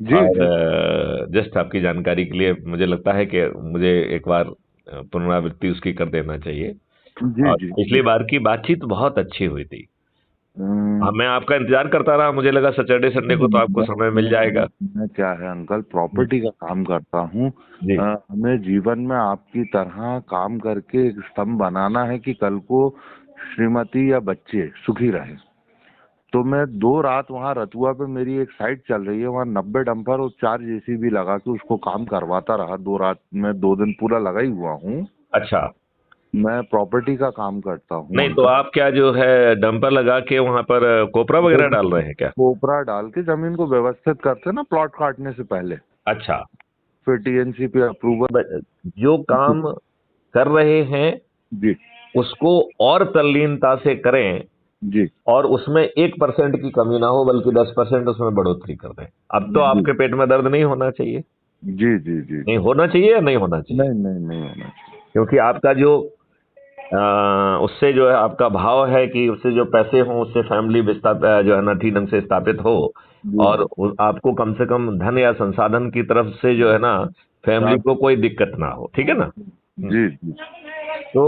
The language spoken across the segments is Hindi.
जी और जी जस्ट आपकी जानकारी के लिए मुझे लगता है कि मुझे एक बार पुनरावृत्ति उसकी कर देना चाहिए। जी और जी पिछली जी। बार की बातचीत बहुत अच्छी हुई थी। हाँ, अम्म, मैं आपका इंतजार करता रहा, मुझे लगा सैटरडे संडे को तो आपको मैं समय मिल मैं जाएगा। मैं क्या है अंकल, हम्म, प्रॉपर्टी का काम करता हूँ। जी। हमें जीवन में आपकी तरह काम करके एक स्तंभ बनाना है कि कल को श्रीमती या बच्चे सुखी रहे। तो मैं 2 रात वहाँ रतुआ पे मेरी एक साइट चल रही है, वहाँ 90 डंपर और 4 जेसीबी लगा के उसको काम करवाता रहा 2 रात में, 2 दिन पूरा लगा ही हुआ हूँ। अच्छा। मैं प्रॉपर्टी का काम करता हूँ नहीं तो अंकल। आप क्या जो है डंपर लगा के वहां पर कोपरा वगैरह डाल रहे हैं क्या? कोपरा डाल के जमीन को व्यवस्थित करते हैं ना प्लॉट काटने से पहले, अच्छा। फिर टीएनसी पे अप्रूवल। जो काम कर रहे हैं जी उसको और तल्लीनता से करें, जी और उसमें 1% की कमी ना हो बल्कि 10% उसमें बढ़ोतरी कर दें। अब तो जी आपके पेट में दर्द नहीं होना चाहिए। जी जी जी नहीं जी। होना चाहिए या नहीं होना चाहिए? नहीं नहीं नहीं होना क्योंकि आपका जो उससे जो है आपका भाव है कि उससे जो पैसे हों उससे फैमिली जो है ना ठीक ढंग से स्थापित हो, चाहिए। और जी आपको कम से कम धन या संसाधन की तरफ से जो है ना फैमिली जी को कोई दिक्कत ना हो, ठीक है ना? हम्म। जी जी तो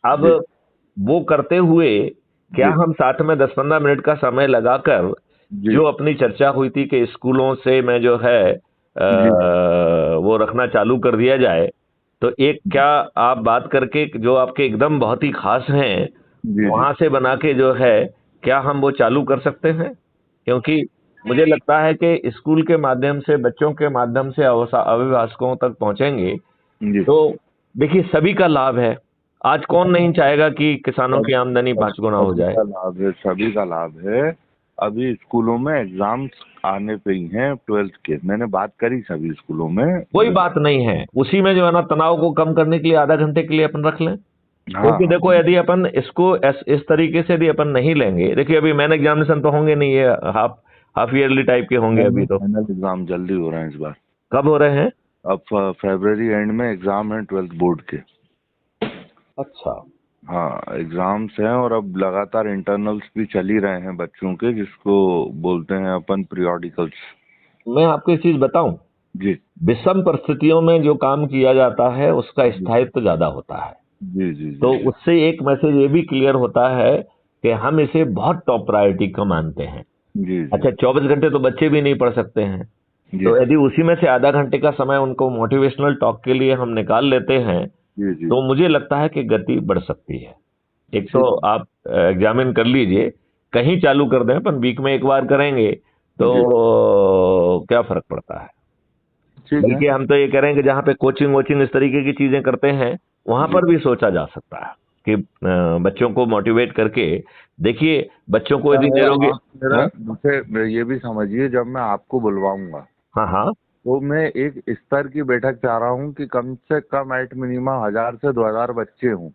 अब जी वो करते हुए क्या जी हम साथ में 10-15 मिनट का समय लगाकर जी जो अपनी चर्चा हुई थी कि स्कूलों से मैं जो है जी वो रखना चालू कर दिया जाए, तो एक क्या आप बात करके जो आपके एकदम बहुत ही खास हैं जी जी वहां से बना के जो है क्या हम वो चालू कर सकते हैं? क्योंकि मुझे लगता है कि स्कूल के माध्यम से बच्चों के माध्यम से अभिभावकों तक पहुंचेंगे जी। तो देखिए सभी का लाभ है। आज कौन नहीं चाहेगा कि किसानों की आमदनी 5 गुना हो सभी जाए? का लाभ है, सभी का लाभ है। अभी स्कूलों में एग्जाम्स आने पे ही हैं 12th के, मैंने बात करी सभी स्कूलों में। कोई बात नहीं है, उसी में जो है ना तनाव को कम करने के लिए आधा घंटे के लिए अपन रख लें। क्योंकि हाँ देखो यदि अपन इसको इस तरीके से यदि अपन नहीं लेंगे, देखिए अभी मैन एग्जामिनेशन तो होंगे नहीं, ये हाफ हाफ ईयरली टाइप के होंगे अभी फाइनल तो। फाइनल एग्जाम जल्दी हो रहे हैं इस बार। कब हो रहे हैं? अब फरवरी एंड में एग्जाम है 12th बोर्ड के। अच्छा। हाँ एग्जाम्स हैं, और अब लगातार इंटरनल्स भी चल ही रहे हैं बच्चों के, जिसको बोलते हैं अपन पीरियोडिकल्स। मैं आपको एक चीज बताऊं, जी विषम परिस्थितियों में जो काम किया जाता है उसका जी स्थायित्व ज्यादा होता है। जी जी जी तो जी उससे एक मैसेज ये भी क्लियर होता है कि हम इसे बहुत टॉप प्रायोरिटी का मानते हैं। जी जी अच्छा, 24 घंटे तो बच्चे भी नहीं पढ़ सकते हैं। जी तो यदि उसी में से आधा घंटे का समय उनको मोटिवेशनल टॉक के लिए हम निकाल लेते हैं जी जी। तो मुझे लगता है कि गति बढ़ सकती है। एक तो ठीक आप एग्जामिन कर लीजिए, कहीं चालू कर दें, अपन वीक में एक बार करेंगे तो जी क्या फर्क पड़ता है? ठीक है। बल्कि हम तो ये कह रहे हैं कि जहाँ पे कोचिंग वोचिंग इस तरीके की चीजें करते हैं वहां जी पर भी सोचा जा सकता है कि बच्चों को मोटिवेट करके, देखिए बच्चों को क्या यदि है, देरोगे। आप मेरा हाँ मुझे ये भी समझिए, जब मैं आपको बुलवाऊंगा हाँ हाँ। तो मैं एक स्तर की बैठक चाह रहा हूँ कि कम से कम एट मिनिमम 1000 से 2000 बच्चे हों।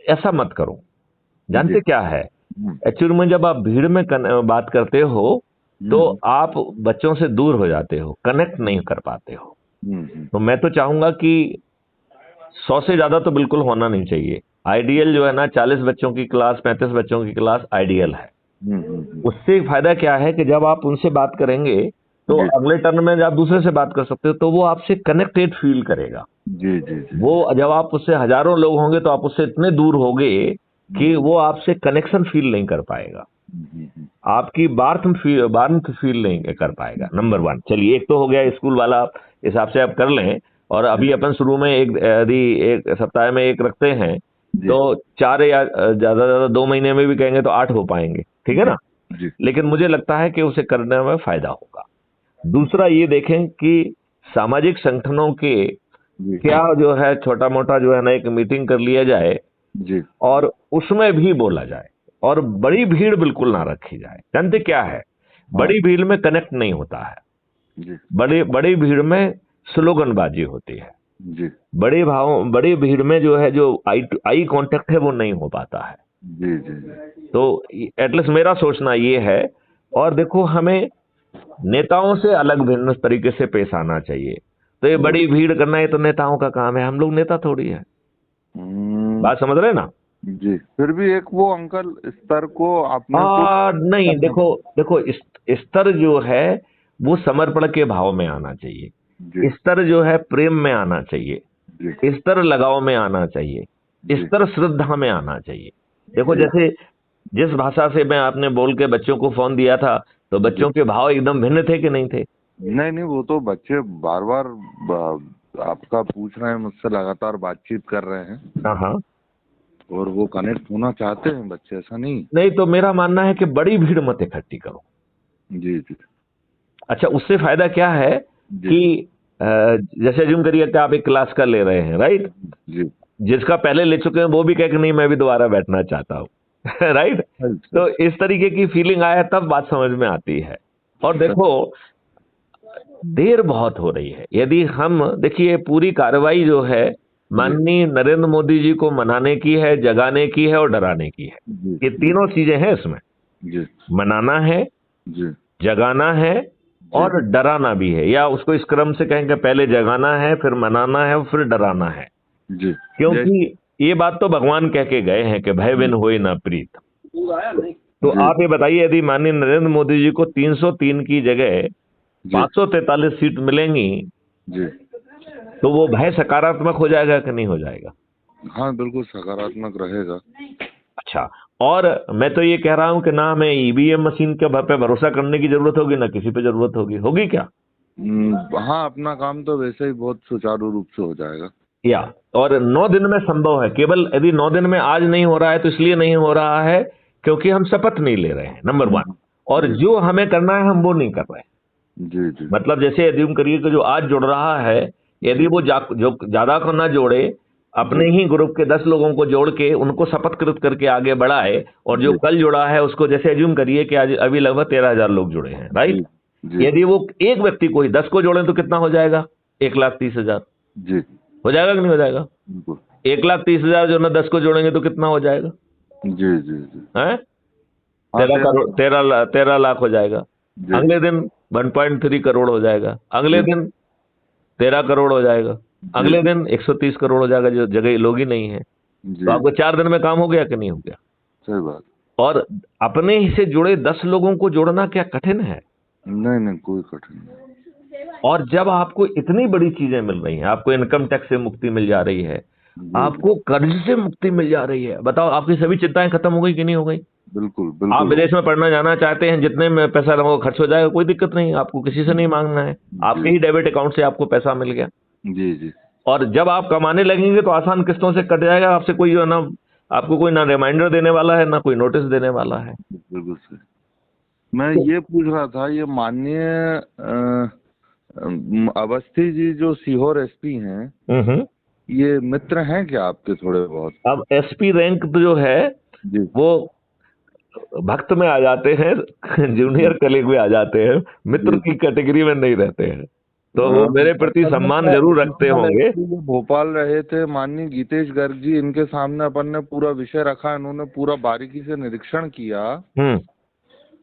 ऐसा मत करो। जी। जानते क्या है, हम्म एक्चुअली में जब आप भीड़ में बात करते हो तो हम्म आप बच्चों से दूर हो जाते हो, कनेक्ट नहीं कर पाते हो। हम्म। तो मैं तो चाहूंगा कि 100 से ज्यादा तो बिल्कुल होना नहीं चाहिए। आइडियल जो है ना 40 बच्चों की क्लास, 35 बच्चों की क्लास आइडियल है। हम्म। उससे फायदा क्या है कि जब आप उनसे बात करेंगे तो जी अगले टर्न में जब आप दूसरे से बात कर सकते हो तो वो आपसे कनेक्टेड फील करेगा। जी जी जी वो जब आप उससे हजारों लोग होंगे तो आप उससे इतने दूर होगे कि वो आपसे कनेक्शन फील नहीं कर पाएगा, आपकी बार्थ फील नहीं कर पाएगा। नंबर वन, चलिए एक तो हो गया स्कूल वाला, हिसाब से आप कर लें। और अभी अपन शुरू में एक यदि एक सप्ताह में एक रखते हैं जी तो 4 या ज्यादा ज्यादा 2 महीने में भी कहेंगे तो 8 हो पाएंगे, ठीक है जी ना? जी लेकिन मुझे लगता है कि उसे करने में फायदा होगा। दूसरा ये देखें कि सामाजिक संगठनों के जी क्या जो है छोटा मोटा जो है ना एक मीटिंग कर लिया जाए जी और उसमें भी बोला जाए, और बड़ी भीड़ बिल्कुल ना रखी जाए। जानते क्या है, हाँ बड़ी भीड़ में कनेक्ट नहीं होता है। जी बड़ी बड़ी भीड़ में स्लोगनबाजी होती है। जी बड़ी भीड़ में जो है जो आई आई कांटेक्ट है वो नहीं हो पाता है। जी जी जी। तो एटलीस्ट मेरा सोचना ये है। और देखो हमें नेताओं से अलग भिन्न तरीके से पेश आना चाहिए। तो ये बड़ी भीड़ करना ये तो नेताओं का काम है, हम लोग नेता थोड़ी है। हम्म, बात समझ रहे हैं ना? जी फिर भी एक वो अंकल स्तर को अपने को नहीं, करना देखो पड़ेगा। देखो स्तर जो है वो समर्पण के भाव में आना चाहिए, जी स्तर जो है प्रेम में आना चाहिए, जी स्तर लगाव में आना चाहिए, जी स्तर श्रद्धा में आना चाहिए। देखो जी जैसे जिस भाषा से मैं आपने बोल के बच्चों को फोन दिया था, तो जी। बच्चों के भाव एकदम भिन्न थे कि नहीं थे? नहीं नहीं, वो तो बच्चे बार बार आपका पूछ रहे हैं, मुझसे लगातार बातचीत कर रहे हैं हाँ हाँ। और वो कनेक्ट होना चाहते हैं बच्चे, ऐसा नहीं। नहीं तो मेरा मानना है कि बड़ी भीड़ मत इकट्ठी करो। जी जी अच्छा, उससे फायदा क्या है जी कि जैसे अज्यूम करिए कि आप एक क्लास का ले रहे हैं, राइट? जी। जिसका पहले ले चुके हैं वो भी कहे कि नहीं मैं भी दोबारा बैठना चाहता हूँ राइट? सही तो सही इस तरीके की फीलिंग आया तब बात समझ में आती है। और देखो देर बहुत हो रही है। यदि हम देखिए पूरी कार्रवाई जो है जी माननीय नरेंद्र मोदी जी को मनाने की है, जगाने की है और डराने की है। जी ये जी तीनों चीजें हैं इसमें। जी मनाना है, जी जगाना है जी और डराना भी है, या उसको इस क्रम से कहेंगे पहले जगाना है, फिर मनाना है और फिर डराना है। जी। क्योंकि ये बात तो भगवान कह के गए हैं कि भय बिन होए ना प्रीत। तो जी आप ये बताइए यदि माननीय नरेंद्र मोदी जी को 303 की जगह जी 543 सीट मिलेंगी जी। तो वो भय सकारात्मक हो जाएगा कि नहीं हो जाएगा? हाँ बिल्कुल सकारात्मक रहेगा। अच्छा, और मैं तो ये कह रहा हूं कि ना हमें ईवीएम मशीन के पे भरोसा करने की जरूरत होगी, ना किसी पे जरूरत होगी क्या? हाँ, अपना काम तो वैसे ही बहुत सुचारू रूप से हो जाएगा। या और 9 दिन में संभव है। केवल यदि 9 दिन में आज नहीं हो रहा है तो इसलिए नहीं हो रहा है क्योंकि हम शपथ नहीं ले रहे हैं, नंबर 1। और जी जो हमें करना है हम वो नहीं कर रहे हैं। जी जी मतलब जैसे अज्यूम करिए कि जो आज जुड़ रहा है, यदि वो जो ज्यादा को ना जोड़े, अपने ही ग्रुप के 10 लोगों को जोड़ के उनको शपथकृत करके आगे बढ़ाए, और जो जी कल जुड़ा है उसको, जैसे अज्यूम करिए कि आज अभी लगभग 13,000 लोग जुड़े हैं, जी राइट? जी यदि वो एक व्यक्ति को ही 10 को जोड़े तो कितना हो जाएगा? 1,30,000 जी। हो जाएगा कि नहीं हो जाएगा? बिल्कुल। 1,30,000 जो ना 10 को जोड़ेंगे तो कितना हो जाएगा? जी जी जी। हैं? हाँ 13 करोड़, 13 लाख हो जाएगा। जी अगले दिन 1.3 करोड़ हो जाएगा। अगले जी दिन 13 करोड़ हो जाएगा। जी अगले दिन 130 करोड़ हो जाएगा, जो जगह लोग ही नहीं है। तो जी। आपको 4 दिन में काम हो गया कि नहीं हो गया? सही बात। और अपने ही से जुड़े 10 लोगों को जोड़ना क्या कठिन है? नहीं नहीं, कोई कठिन नहीं। और जब आपको इतनी बड़ी चीजें मिल रही हैं, आपको इनकम टैक्स से मुक्ति मिल जा रही है, जी जी। आपको कर्ज से मुक्ति मिल जा रही है, बताओ आपकी सभी चिंताएं खत्म हो गई कि नहीं हो गई? बिल्कुल आप बिल्कुल। विदेश में पढ़ना जाना चाहते हैं, जितने में पैसा लगेगा खर्च हो जाएगा, कोई दिक्कत नहीं, आपको किसी से नहीं मांगना है, आपके जी ही डेबिट अकाउंट से आपको पैसा मिल गया। जी जी और जब आप कमाने लगेंगे तो आसान किस्तों से कट जाएगा, आपसे कोई जो है ना, आपको कोई ना रिमाइंडर देने वाला है, ना कोई नोटिस देने वाला है। बिल्कुल सही। मैं तो ये पूछ रहा था, ये माननीय अवस्थी जी जो सीहोर एसपी हैं, हम्म। ये मित्र हैं क्या आपके थोड़े बहुत? अब एसपी रैंक जो है जी वो भक्त में आ जाते हैं जूनियर कलीग में आ जाते हैं, मित्र जी। की कैटेगरी में नहीं रहते हैं। तो वो हाँ, मेरे प्रति असल में सम्मान क्या, जरूर इस रखते बार होंगे। actually जो भोपाल रहे थे माननीय गीतेश गर्ग जी, इनके सामने अपन ने पूरा विषय रखा, इन्होंने पूरा बारीकी से निरीक्षण किया। हम्म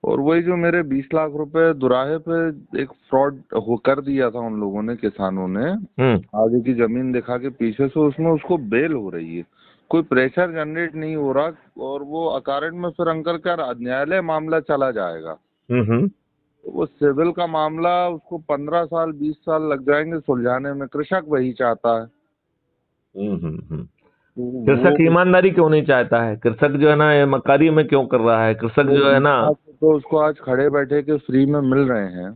और वही जो मेरे 20 लाख रुपए दुराहे पे एक फ्रॉड हो कर दिया था उन लोगों ने, किसानों ने हम्म आगे की जमीन दिखा के पीछे से, उसमें उसको बेल हो रही है, कोई प्रेशर जनरेट नहीं हो रहा, और वो अकारण में फिर अंकल का न्यायालय मामला चला जाएगा। हम्म तो वो सिविल का मामला, उसको 15 साल 20 साल लग जाएंगे सुलझाने में, कृषक वही चाहता है। तो कृषक वो ईमानदारी क्यों नहीं चाहता है? कृषक जो है ना ये मक्कारी में क्यों कर रहा है? कृषक जो है ना, तो उसको आज खड़े बैठे के फ्री में मिल रहे हैं।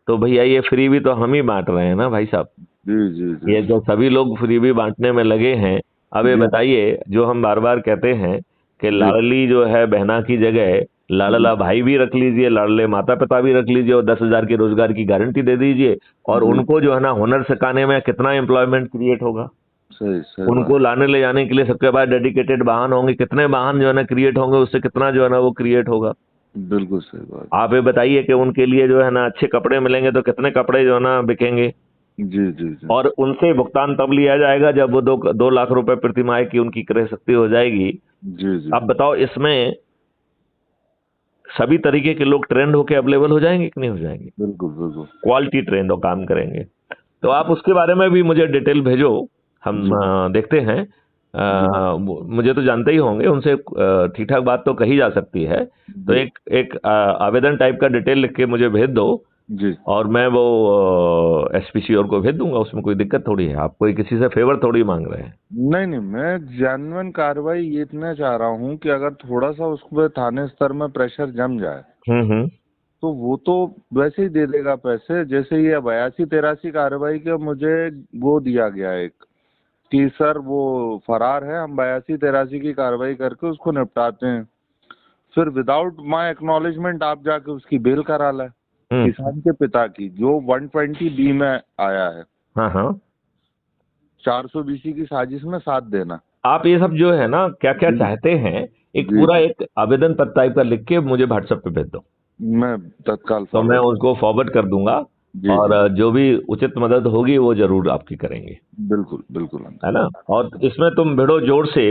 तो भैया ये फ्री भी तो हम ही बांट रहे हैं ना भाई साहब। जी जी जी ये जो सभी लोग फ्री भी बांटने में लगे हैं। अब ये जी बताइए, जो हम बार बार कहते हैं कि जी लाडली जो है बहना की जगह लाडला भाई भी रख लीजिए, लाडले माता पिता भी रख लीजिए, और 10,000 की रोजगार की गारंटी दे दीजिए, और जी। उनको जो है ना हुनर सिखाने में कितना एम्प्लॉयमेंट क्रिएट होगा। सही सही उनको बात। लाने ले जाने के लिए सबके पास डेडिकेटेड वाहन होंगे, कितने वाहन जो है ना क्रिएट होंगे, उससे कितना जो है ना वो क्रिएट होगा। बिल्कुल सही बात। आप ये बताइए कि उनके लिए जो है ना अच्छे कपड़े मिलेंगे तो कितने कपड़े जो है ना बिकेंगे। जी जी जी और उनसे भुगतान तब लिया जाएगा जब वो 2 लाख रुपए प्रति माह की उनकी क्रय शक्ति हो जाएगी। जी जी। अब बताओ इसमें सभी तरीके के लोग ट्रेंड होके अवेलेबल हो जाएंगे कि नहीं हो जाएंगे? बिल्कुल बिल्कुल। क्वालिटी ट्रेंड हो काम करेंगे। तो आप उसके बारे में भी मुझे डिटेल भेजो, हम देखते हैं। मुझे तो जानते ही होंगे, उनसे ठीक ठाक बात तो कही जा सकती है। तो एक आवेदन टाइप का डिटेल लिख के मुझे भेज दो, जी। और मैं वो एसपीसीओर को भेज दूंगा, उसमें कोई दिक्कत थोड़ी है। आप कोई किसी से फेवर थोड़ी मांग रहे हैं। नहीं नहीं, मैं जेन्युइन कार्रवाई ये इतना चाह रहा हूँ कि अगर थोड़ा सा उस पर थाने स्तर में प्रेशर जम जाए हम्म। तो वो तो वैसे ही दे देगा पैसे। जैसे ये 82-83 कार्रवाई के मुझे वो दिया गया एक कि सर वो फरार है, हम 82-83 की कार्रवाई करके उसको निपटाते हैं। फिर विदाउट माय एक्नॉलेजमेंट आप जाके उसकी बेल करा लाए, हम्म। किसान के पिता की, जो 120B में आया है, हाँ हाँ। 400 BC की साजिश में साथ देना। आप ये सब जो है ना क्या क्या जी चाहते हैं, एक जी पूरा जी, एक आवेदन पत्र टाइप का लिख के मुझे व्हाट्सएप पे भेज दो, मैं तत्काल तो मैं फॉरवर्ड। उसको फॉरवर्ड कर दूंगा। जी और जी, जो भी उचित मदद होगी वो जरूर आपकी करेंगे, बिल्कुल बिल्कुल है अंकल। ना। और इसमें तुम भिड़ो जोर से,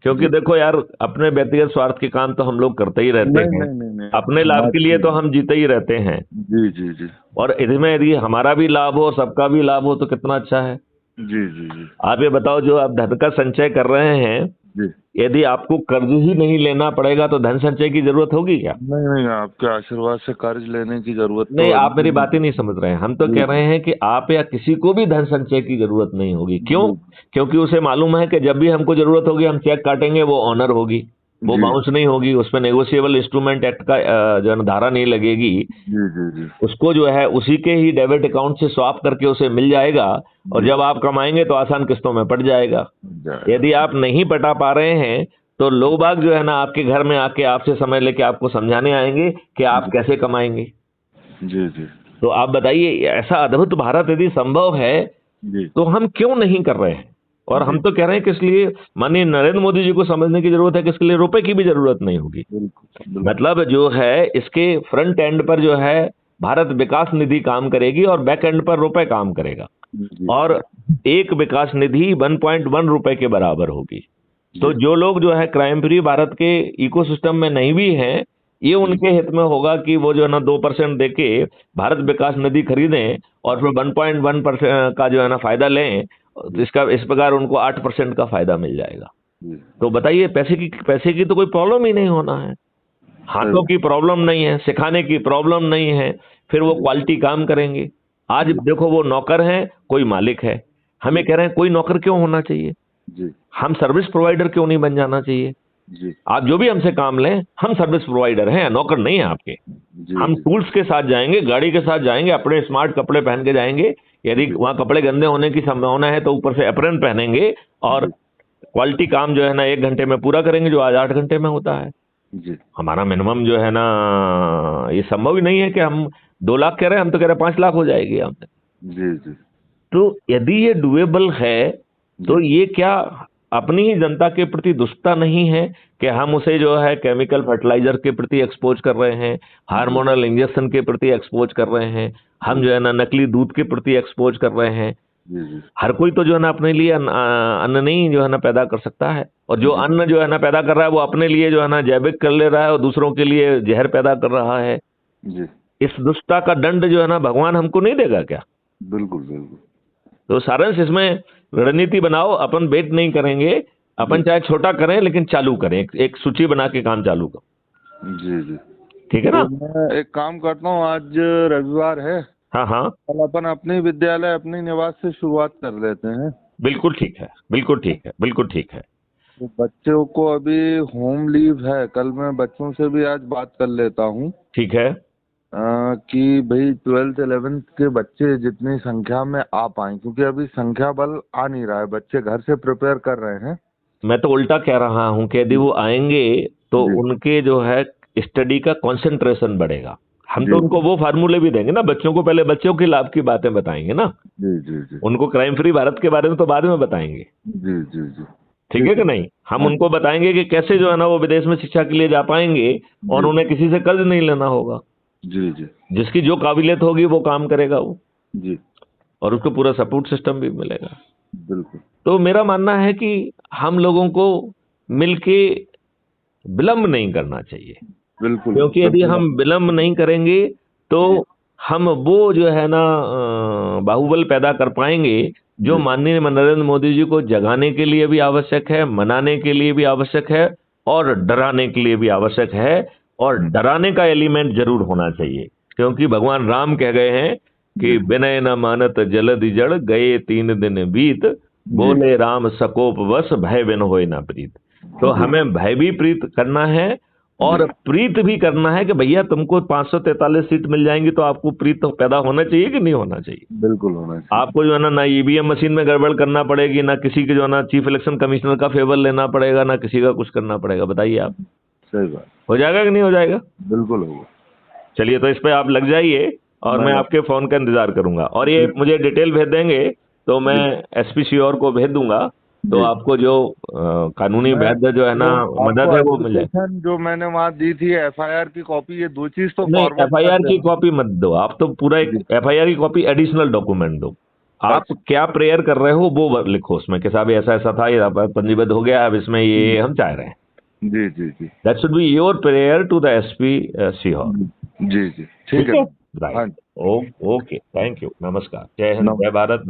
क्योंकि जी, देखो यार, अपने व्यक्तिगत स्वार्थ के काम तो हम लोग करते ही रहते नहीं हैं, नहीं नहीं नहीं, अपने लाभ समाज के लिए के तो लिए। हम जीते ही रहते हैं। जी जी जी और इसमें यदि हमारा भी लाभ हो, सबका भी लाभ हो, तो कितना अच्छा है। जी जी जी आप ये बताओ, जो आप धन का संचय कर रहे हैं, जी। यदि आपको कर्ज ही नहीं लेना पड़ेगा तो धन संचय की जरूरत होगी क्या? नहीं नहीं, आपके आशीर्वाद से कर्ज लेने की जरूरत तो नहीं, अभी आप मेरी नहीं। बात ही नहीं समझ रहे हैं। हम तो जी कह रहे हैं कि आप या किसी को भी धन संचय की जरूरत नहीं होगी। क्यों? जी क्योंकि उसे मालूम है कि जब भी हमको जरूरत होगी हम चेक काटेंगे, वो ऑनर होगी, वो जी बाउंस नहीं होगी, उसमें नेगोशिएबल इंस्ट्रूमेंट एक्ट का जो है ना धारा नहीं लगेगी। जी जी जी उसको जो है उसी के ही डेबिट अकाउंट से स्वैप करके उसे मिल जाएगा, और जी, जब आप कमाएंगे तो आसान किस्तों में पड़ जाएगा। जाएगा। यदि आप नहीं पटा पा रहे हैं तो लोग बाग जो है ना आपके घर में आके आपसे समय लेके आपको समझाने आएंगे कि आप जी कैसे कमाएंगे। जी जी तो आप बताइए, ऐसा अद्भुत भारत यदि संभव है जी तो हम क्यों नहीं कर रहे हैं? और जी, हम तो कह रहे हैं कि इसलिए माननीय नरेंद्र मोदी जी को समझने की जरूरत है कि इसके लिए रुपए की भी जरूरत नहीं होगी। बिल्कुल बिल्कुल। मतलब जो है इसके फ्रंट एंड पर जो है भारत विकास निधि काम करेगी और बैक एंड पर रुपए काम करेगा। जी और एक विकास निधि 1.1 रुपए के बराबर होगी। तो जी जो लोग जो है क्राइम फ्री भारत के इकोसिस्टम में नहीं भी हैं, ये जी उनके हित में होगा कि वो जो है ना 2% देके भारत विकास निधि खरीदें और फिर 1.1% का जो है ना फायदा लें। तो इसका इस प्रकार उनको 8% का फायदा मिल जाएगा। जी, तो बताइए, पैसे की तो कोई प्रॉब्लम ही नहीं होना है, सही हाथों बात। की प्रॉब्लम नहीं है, सिखाने की प्रॉब्लम नहीं है, फिर वो जी क्वालिटी काम करेंगे। आज जी देखो, वो नौकर हैं, कोई मालिक है। हमें जी कह रहे हैं कोई नौकर क्यों होना चाहिए, जी हम सर्विस प्रोवाइडर क्यों नहीं बन जाना चाहिए? जी आप जो भी हमसे काम लें, हम सर्विस प्रोवाइडर हैं, नौकर नहीं है आपके। जी हम जी टूल्स के साथ जाएंगे, गाड़ी के साथ जाएंगे, अपने स्मार्ट कपड़े पहन के जाएंगे। यदि जी वहां कपड़े गंदे होने की संभावना है तो ऊपर से अप्रन पहनेंगे, और जी क्वालिटी काम जो है ना 1 घंटे में पूरा करेंगे, जो आज 8 घंटे में होता है। जी हमारा मिनिमम जो है ना, ये संभव ही नहीं है कि हम 2 लाख कह रहे हैं, हम तो कह रहे हैं 5 लाख हो जाएगी हमसे। जी जी तो यदि ये डुएबल है तो जी ये क्या अपनी ही जनता के प्रति दुष्टता नहीं है कि हम उसे जो है केमिकल फर्टिलाइजर के प्रति एक्सपोज कर रहे हैं, जी हार्मोनल इंजेक्शन के प्रति एक्सपोज कर रहे हैं, हम जी जो है ना नकली दूध के प्रति एक्सपोज कर रहे हैं। जी जी हर कोई तो जो है ना अपने लिए अन्न नहीं जो है ना पैदा कर सकता है, और जो जी अन्न जो है ना पैदा कर रहा है वो अपने लिए जो है ना जैविक कर ले रहा है और दूसरों के लिए जहर पैदा कर रहा है। जी, इस दुष्टता का दंड जो है ना भगवान हमको नहीं देगा क्या? बिल्कुल बिल्कुल। तो सारांश इसमें, रणनीति बनाओ, अपन वेट नहीं करेंगे, अपन जी चाहे छोटा करें लेकिन चालू करें, एक सूची बना के काम चालू करो। जी जी, ठीक है ना? तो मैं एक काम करता हूँ, आज रविवार है, हाँ हाँ, कल अपन अपने विद्यालय अपने निवास से शुरुआत कर लेते हैं। बिल्कुल ठीक है, बिल्कुल ठीक है, बिल्कुल ठीक है। तो बच्चों को अभी होम लीव है, कल मैं बच्चों से भी आज बात कर लेता हूँ ठीक है। कि भाई 12th 11th के बच्चे जितनी संख्या में आ पाए, क्योंकि अभी संख्या बल आ नहीं रहा है, बच्चे घर से प्रिपेयर कर रहे हैं। मैं तो उल्टा कह रहा हूं कि यदि वो आएंगे तो जी उनके जो है स्टडी का कंसंट्रेशन बढ़ेगा। हम तो जी उनको वो फार्मूले भी देंगे ना, बच्चों को पहले बच्चों के लाभ की बातें बताएंगे ना, जी जी जी उनको क्राइम फ्री भारत के बारे में तो बाद में बताएंगे। जी जी जी, ठीक है कि नहीं? हम हाँ उनको बताएंगे कि कैसे जो है ना वो विदेश में शिक्षा के लिए जा पाएंगे और जी उन्हें किसी से कर्ज नहीं लेना होगा। जी जी जिसकी जो काबिलियत होगी वो काम करेगा वो, जी, और उसको पूरा सपोर्ट सिस्टम भी मिलेगा। बिल्कुल तो मेरा मानना है कि हम लोगों को मिलके विलंब नहीं करना चाहिए, बिल्कुल क्योंकि यदि बिल्कुल। हम विलंब नहीं करेंगे तो जी हम वो जो है ना बाहुबल पैदा कर पाएंगे जो जी माननीय नरेंद्र मोदी जी को जगाने के लिए भी आवश्यक है, मनाने के लिए भी आवश्यक है, और डराने के लिए भी आवश्यक है। और डराने का एलिमेंट जरूर होना चाहिए। क्योंकि भगवान राम कह गए हैं कि विनय न मानत जलधि जड़, गए 3 दिन बीत, बोले राम सकोप वश, भय बिन होय न प्रीत। तो हमें भय भी प्रीत करना है और प्रीत भी करना है कि भैया तुमको 543 सीट मिल जाएंगी, तो आपको प्रीत तो पैदा होना चाहिए कि नहीं होना चाहिए? बिल्कुल होना चाहिए। आपको जो है ना ईवीएम मशीन में गड़बड़ करना पड़ेगी, ना किसी के जो है ना चीफ इलेक्शन कमिश्नर का फेवर लेना पड़ेगा, ना किसी का कुछ करना पड़ेगा। बताइए आप, सही बात। हो जाएगा कि नहीं हो जाएगा? बिल्कुल होगा। चलिए, तो इस पे आप लग जाइए और मैं आपके फोन का इंतजार करूंगा। और ये मुझे डिटेल भेज देंगे तो मैं एसपी श्योर को भेज दूंगा, तो आपको जो कानूनी वैध जो है ना मदद है वो मिल जाए। जो मैंने वहाँ दी थी एफआईआर की कॉपी, ये 2 चीज तो नहीं, फॉरवर्ड एफआईआर की कॉपी मत दो आप, तो पूरा एक एफआईआर की कॉपी एडिशनल डॉक्यूमेंट दो। आप क्या प्रेयर कर रहे हो वो लिखो उसमें कि साहब ऐसा ऐसा था, ये पंजीबद्ध हो गया, अब इसमें ये हम चाह रहे हैं। जी जी जी। That should be your prayer to the SP Sehore. जी जी, ठीक है। राइट, ओके, थैंक यू, नमस्कार, जय हिंद, जय भारत।